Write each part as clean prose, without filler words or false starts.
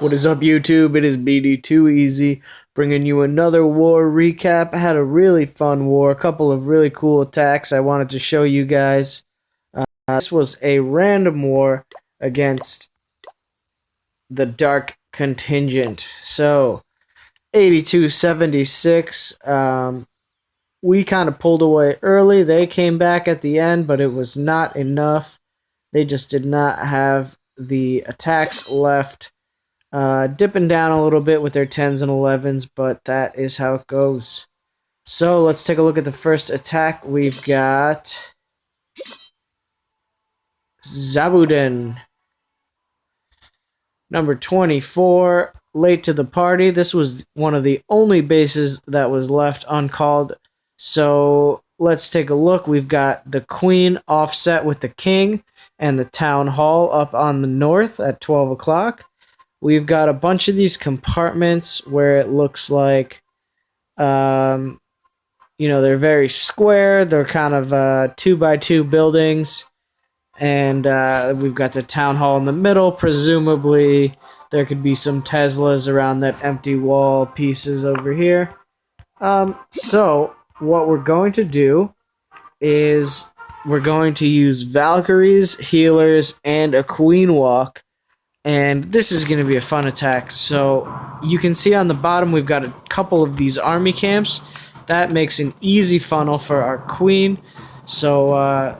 What is up, YouTube? It is BD2Easy bringing you another war recap. I had a really fun war, a couple of really cool attacks I wanted to show you guys. This was a random war against the Dark Contingent. So, 8276. We kind of pulled away early. They came back at the end, but it was not enough. They just did not have the attacks left. Dipping down a little bit with their 10s and 11s, but that is how it goes. So let's take a look at the first attack. We've got Zabuden, number 24, late to the party. This was one of the only bases that was left uncalled. So let's take a look. We've got the Queen offset with the King and the Town Hall up on the north at 12 o'clock. We've got a bunch of these compartments where it looks like, they're very square. They're kind of 2x2 buildings. And we've got the town hall in the middle. Presumably, there could be some Teslas around that empty wall pieces over here. So, what we're going to do is we're going to use Valkyries, healers, and a Queen Walk. And this is going to be a fun attack. So you can see on the bottom we've got a couple of these army camps. That makes an easy funnel for our queen. So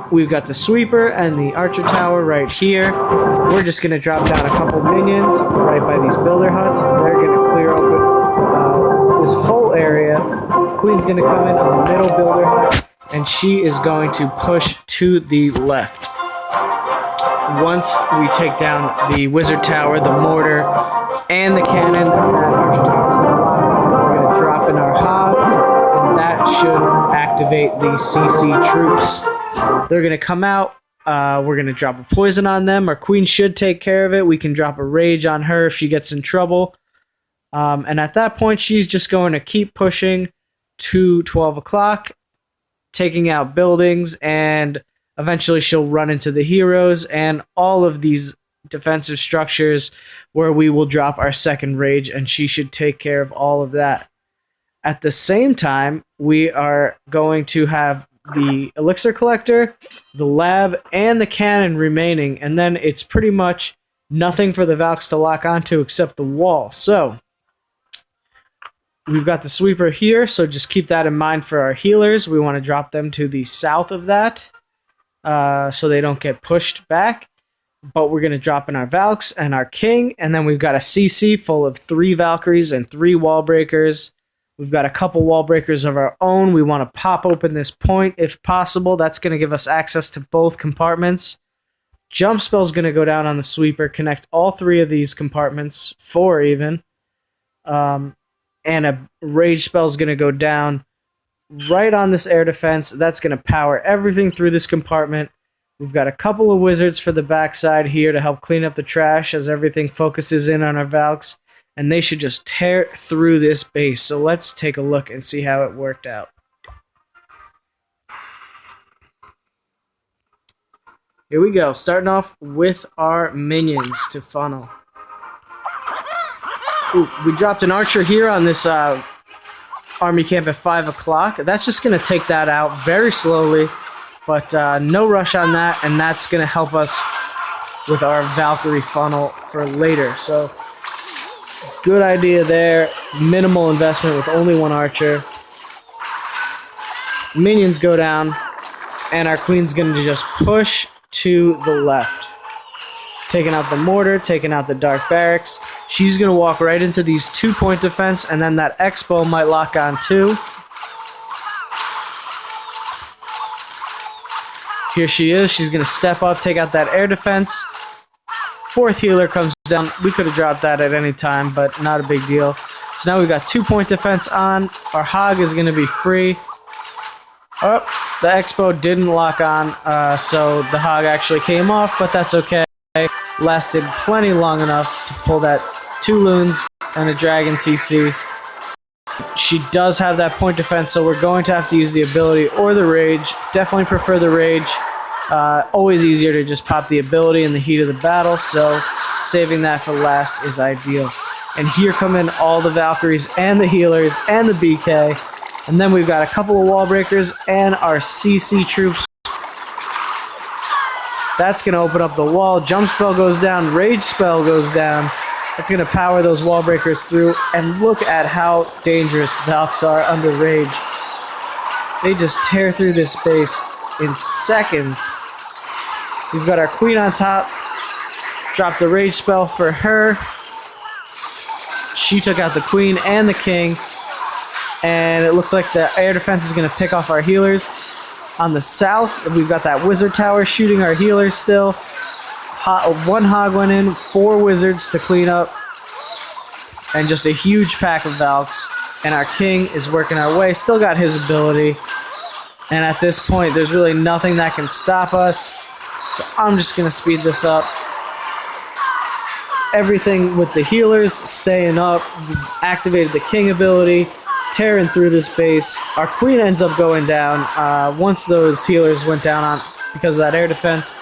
we've got the sweeper and the archer tower right here. We're just going to drop down a couple minions right by these builder huts. They're going to clear open this whole area. Queen's going to come in on the middle builder hut, and she is going to push to the left. Once we take down the wizard tower, the mortar, and the cannon, that archer tower is going to lock on. We're going to drop in our hog, and that should activate the CC troops. They're going to come out. We're going to drop a poison on them. Our queen should take care of it. We can drop a rage on her if she gets in trouble. And at that point, she's just going to keep pushing to 12 o'clock, taking out buildings, and eventually she'll run into the heroes and all of these defensive structures where we will drop our second rage, and she should take care of all of that. At the same time, we are going to have the elixir collector, the lab, and the cannon remaining, and then it's pretty much nothing for the Valks to lock onto except the wall. So we've got the sweeper here, so just keep that in mind for our healers. We want to drop them to the south of that, so they don't get pushed back. But we're going to drop in our Valks and our King, and then we've got a CC full of 3 Valkyries and 3 wall breakers. We've got a couple wall breakers of our own. We want to pop open this point if possible. That's going to give us access to both compartments. Jump spell's going to go down on the sweeper, connect all 3 of these compartments, 4 even. And a rage spell's going to go down right on this air defense. That's going to power everything through this compartment. We've got a couple of wizards for the backside here to help clean up the trash as everything focuses in on our Valks, and they should just tear through this base. So let's take a look and see how it worked out. Here we go, starting off with our minions to funnel. Ooh, we dropped an archer here on this army camp at 5 o'clock. That's just going to take that out very slowly, but no rush on that, and that's going to help us with our Valkyrie funnel for later. So good idea there. Minimal investment with only 1 archer. Minions go down, and our queen's going to just push to the left. Taking out the mortar, taking out the dark barracks. She's going to walk right into these 2-point defense, and then that expo might lock on too. Here she is. She's going to step up, take out that air defense. 4th healer comes down. We could have dropped that at any time, but not a big deal. So now we've got 2-point defense on. Our hog is going to be free. Oh, the expo didn't lock on, so the hog actually came off, but that's okay. Lasted plenty long enough to pull that 2 loons and a dragon CC. She does have that point defense, so we're going to have to use the ability or the rage. Definitely prefer the rage. Always easier to just pop the ability in the heat of the battle, so saving that for last is ideal. And here come in all the Valkyries and the healers and the BK. And then we've got a couple of wall breakers and our CC troops. That's going to open up the wall. Jump spell goes down. Rage spell goes down. That's going to power those wall breakers through. And look at how dangerous Valks are under Rage. They just tear through this space in seconds. We've got our queen on top. Drop the Rage spell for her. She took out the queen and the king. And it looks like the air defense is going to pick off our healers. On the south, we've got that wizard tower shooting our healers still. One hog went in, 4 wizards to clean up. And just a huge pack of Valks. And our king is working our way. Still got his ability. And at this point, there's really nothing that can stop us. So I'm just going to speed this up. Everything with the healers staying up. We've activated the king ability, tearing through this base. Our queen ends up going down once those healers went down on because of that air defense.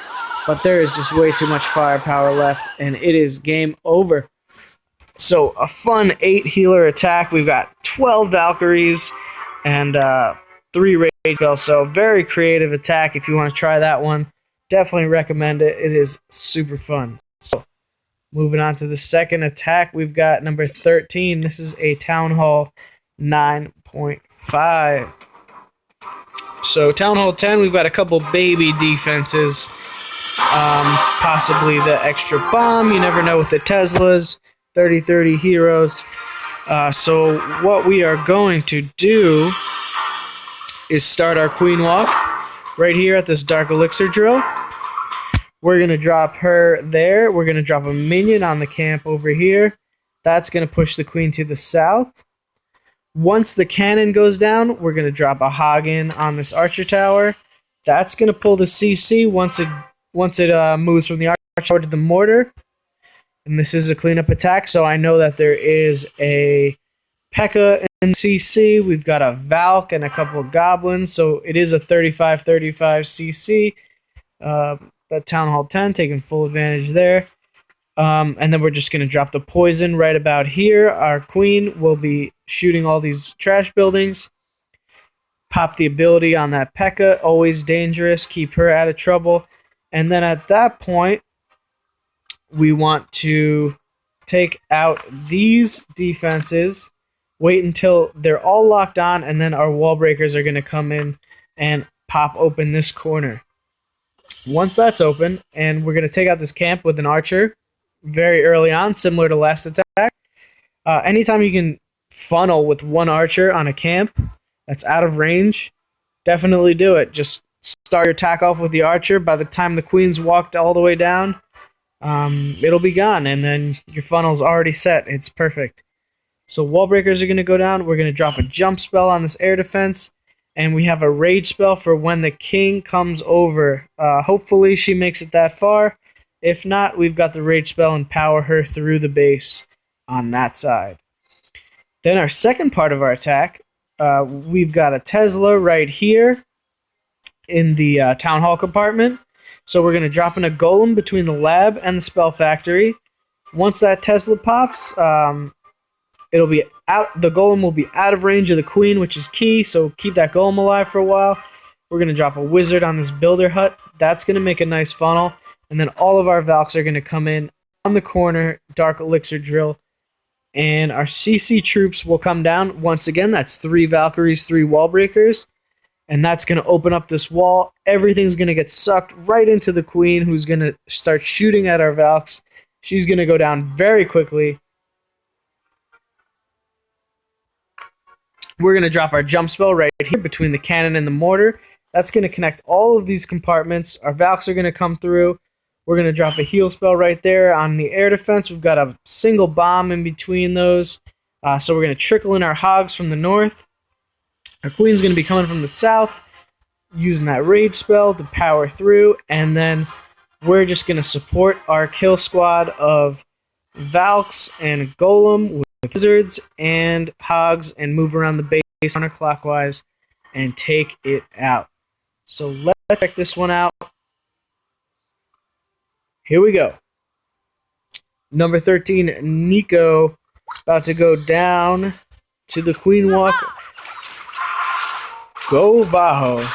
But there is just way too much firepower left, and it is game over. So a fun 8 healer attack. We've got 12 Valkyries and 3 Rage spells. So very creative attack. If you want to try that one, definitely recommend it. It is super fun. So moving on to the second attack, we've got number 13. This is a Town Hall 9.5. So Town Hall 10, we've got a couple baby defenses. Possibly the extra bomb. You never know with the Teslas. 30-30 heroes. So what we are going to do is start our queen walk right here at this dark elixir drill. We're going to drop her there. We're going to drop a minion on the camp over here. That's going to push the queen to the south. Once the cannon goes down, we're going to drop a hog in on this archer tower. That's going to pull the CC once it moves from the archer tower to the mortar. And this is a cleanup attack, so I know that there is a P.E.K.K.A. in CC. We've got a Valk and a couple of goblins, so it is a 35-35 CC. That Town Hall 10 taking full advantage there. And then we're just going to drop the poison right about here. Our queen will be shooting all these trash buildings. Pop the ability on that P.E.K.K.A. Always dangerous. Keep her out of trouble. And then at that point, we want to take out these defenses. Wait until they're all locked on. And then our wall breakers are going to come in and pop open this corner. Once that's open, and we're going to take out this camp with an archer very early on, similar to last attack. Anytime you can funnel with one archer on a camp that's out of range, definitely do it. Just start your attack off with the archer. By the time the queen's walked all the way down, it'll be gone, and then your funnel's already set. It's perfect. So wall breakers are going to go down. We're going to drop a jump spell on this air defense. And we have a rage spell for when the king comes over. Hopefully she makes it that far. If not, we've got the rage spell and power her through the base on that side. Then our second part of our attack, we've got a Tesla right here in the town hall compartment. So we're going to drop in a golem between the lab and the spell factory. Once that Tesla pops, it'll be out. The golem will be out of range of the queen, which is key. So keep that golem alive for a while. We're going to drop a wizard on this builder hut. That's going to make a nice funnel. And then all of our Valks are going to come in on the corner, dark elixir drill. And our CC troops will come down. Once again, that's 3 Valkyries, 3 wall breakers. And that's going to open up this wall. Everything's going to get sucked right into the queen, who's going to start shooting at our Valks. She's going to go down very quickly. We're going to drop our jump spell right here between the cannon and the mortar. That's going to connect all of these compartments. Our Valks are going to come through. We're going to drop a heal spell right there on the air defense. We've got a single bomb in between those. So we're going to trickle in our hogs from the north. Our queen's going to be coming from the south, using that rage spell to power through. And then we're just going to support our kill squad of Valks and Golem with wizards and hogs and move around the base counterclockwise and take it out. So let's check this one out. Here we go. Number 13, Nico, about to go down to the Queen Walk. GoVaHo.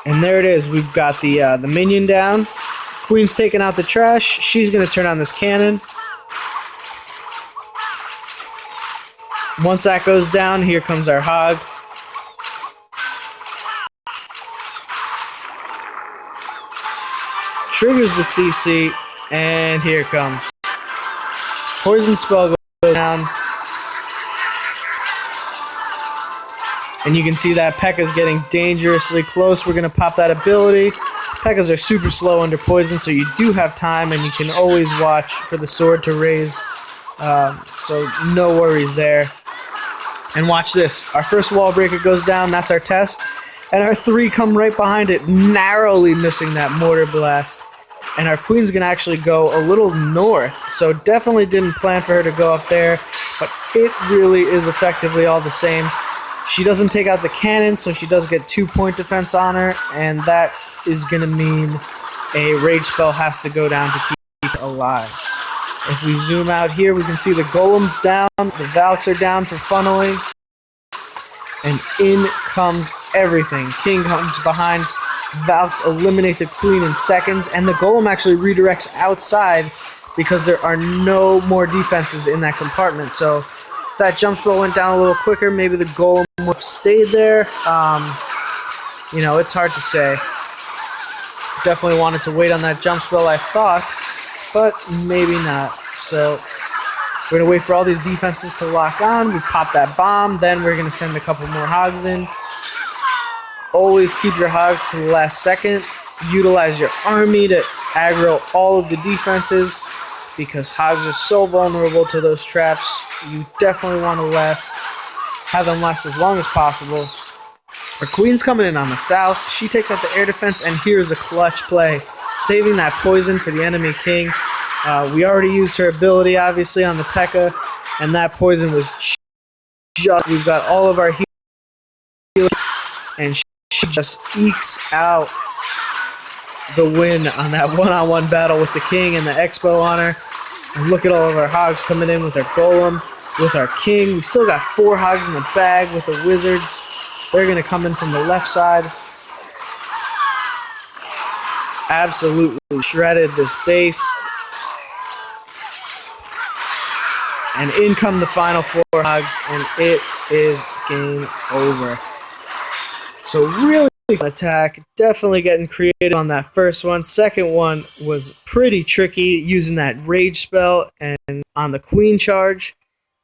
And there it is. We've got the minion down. Queen's taking out the trash. She's going to turn on this cannon. Once that goes down, here comes our hog. Triggers the CC, and here it comes. Poison spell goes down. And you can see that P.E.K.K.A.'s getting dangerously close. We're going to pop that ability. P.E.K.K.A.s are super slow under poison, so you do have time, and you can always watch for the sword to raise. So no worries there. And watch this. Our first wall breaker goes down. That's our test. And our 3 come right behind it, narrowly missing that mortar blast. And our queen's going to actually go a little north. So definitely didn't plan for her to go up there. But it really is effectively all the same. She doesn't take out the cannon, so she does get 2-point defense on her. And that is going to mean a rage spell has to go down to keep it alive. If we zoom out here, we can see the golems down, the Valks are down for funneling, and in comes everything. King comes behind, Valks eliminate the queen in seconds, and the golem actually redirects outside because there are no more defenses in that compartment. So if that jump spell went down a little quicker, maybe the golem would have stayed there. You know, it's hard to say. Definitely wanted to wait on that jump spell, I thought, but maybe not. So we're going to wait for all these defenses to lock on. We pop that bomb. Then we're going to send a couple more hogs in. Always keep your hogs to the last second. Utilize your army to aggro all of the defenses because hogs are so vulnerable to those traps. You definitely want to have them last as long as possible. Our queen's coming in on the south. She takes out the air defense, and here's a clutch play, saving that poison for the enemy king. We already used her ability, obviously, on the P.E.K.K.A., and that poison was just... We've got all of our healers, and she just ekes out the win on that one-on-one battle with the king and the expo on her. And look at all of our hogs coming in with our golem, with our king. We still got 4 hogs in the bag with the wizards. They're going to come in from the left side. Absolutely shredded this base. And in come the final 4 hogs, and it is game over. So really fun attack. Definitely getting creative on that first one. Second one was pretty tricky, using that rage spell and on the queen charge.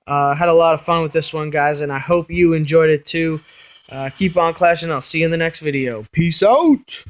Had a lot of fun with this one, guys, and I hope you enjoyed it too. Keep on clashing. I'll see you in the next video. Peace out!